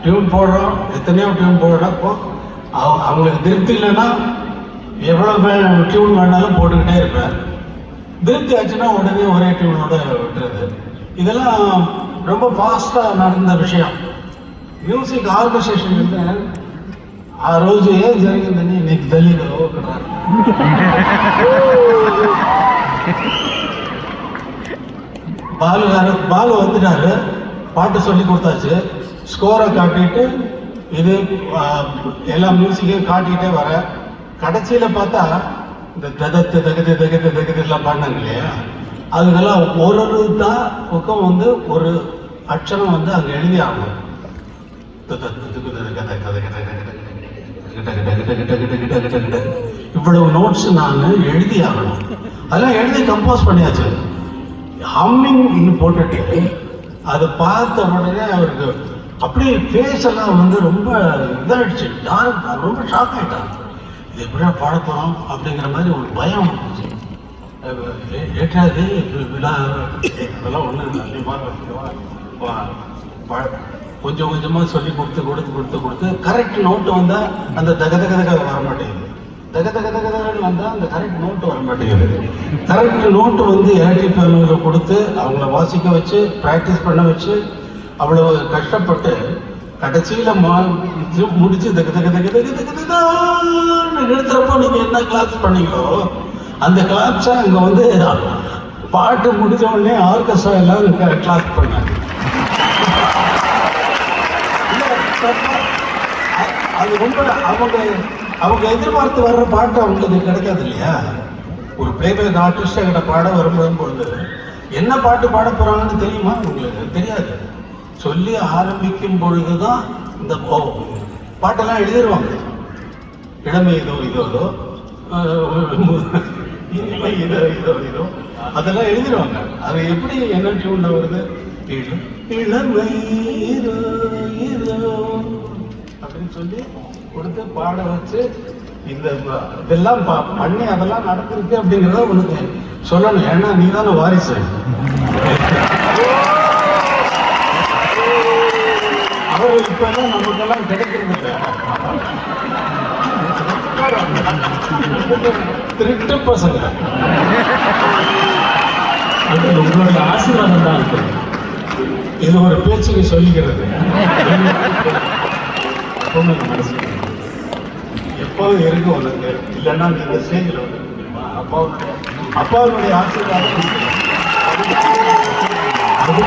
Tune போடுறோம், எத்தனையோ tune போடுறப்போ அவங்களுக்கு திருப்தி இல்லைன்னா எவ்வளோ டியூன் வேணாலும் போட்டுக்கிட்டே இருப்பேன். திருப்தி ஆச்சுன்னா உடனே ஒரே டியூனோட விட்டுறது. இதெல்லாம் ரொம்ப ஃபாஸ்ட்டாக நடந்த விஷயம். మ్యూజిక్ ఆర్గనైజేషన్ అంటే ఆ రోజు ఏం జరిగిందని నీకు తెలియదు. பாலு வந்துட்டாரு, பாட்டு சொல்லி கொடுத்தாச்சு, ஸ்கோரை காட்டிட்டு இது எல்லா மியூசிக்கையும் காட்டிகிட்டே வர கடைசியில் பார்த்தா இந்த தகத்து தகத்து தகத்து தகத்து எல்லாம் பாடினாங்க இல்லையா, அதுக்கெல்லாம் ஒரு தான் பக்கம் வந்து ஒரு அக்ஷரம் வந்து அங்கே எழுதி ஆகணும். இவ்வளவு நோட்ஸ் நான் எழுதி ஆகணும். அதெல்லாம் எழுதி கம்போஸ் பண்ணியாச்சு. ஹம்மிங் போட்டுட்டு அதை பார்த்த உடனே அவருக்கு அப்படியே ஃபேஸ் எல்லாம் வந்து ரொம்ப இதாகிடுச்சு, ரொம்ப ஷாக் ஆகிட்டாங்க. இது எப்படியா பாட போகிறோம் அப்படிங்கிற மாதிரி ஒரு பயம் இருந்துச்சு. ஏற்றாது இதெல்லாம் ஒன்றும் கொஞ்சம் கொஞ்சமாக சொல்லி கொடுத்து கரெக்ட் நோட்டு வந்தால் அந்த தகதகதக வர மாட்டேங்குது, தகதகதகன்னு வந்தால் அந்த கரெக்ட் நோட்டு வர மாட்டேங்குது. கரெக்ட் நோட்டு வந்து எலக்ட்ரிக் பியானோவில் கொடுத்து அவங்கள வாசிக்க வச்சு ப்ராக்டிஸ் பண்ண வச்சு அவ்வளோ கஷ்டப்பட்டு கடைசியில் முடிச்சு நிறுத்துறப்போ நீங்கள் என்ன கிளாப்ஸ் பண்ணீங்களோ அந்த கிளாப்ஸை அங்கே வந்து பாட்டு முடிஞ்ச உடனே ஆர்கெஸ்ட்ரா எல்லாரும் கிளாஸ் பண்ணாங்க. அது ரொம்ப அவங்க எதிர்பார்த்து வர்ற பாட்டு அவங்களுக்கு கிடைக்காது இல்லையா. ஒரு பிளேபேக் ஆர்டிஸ்ட் எங்கிட்ட பாட வரும்பொழுது என்ன பாட்டு பாட போறாங்கன்னு தெரியுமா? உங்களுக்கு தெரியாது. சொல்லி ஆரம்பிக்கும் பொழுதுதான் இந்த பாட்டெல்லாம் எழுதிடுவாங்க. இளமை இதோ இதோ இதோ அதெல்லாம் எழுதிடுவாங்க. அது எப்படி என்ன டியூன்ல வருது, இளமை அப்படின்னு சொல்லி கொடுத்து பாட வச்சு இதெல்லாம் பண்ணி அதெல்லாம் நடந்திருக்கு அப்படிங்கிறத உனக்கு சொல்லணும். ஏன்னா நீ தானே வாரிசு. அவர் இப்ப எல்லாம் நமக்கெல்லாம் கிடைக்கிறது திருட்டு பசங்க. உங்களோட ஆசீர்வாதம் தான் இருக்கு. இது ஒரு பேச்சுக்கு சொல்லிக்கிறது எப்போதும் இருக்கும் உனக்கு. இல்லைன்னா நீங்க ஸ்டேஜில் வந்து அப்பாவுடைய ஆசீர்வாதம் அது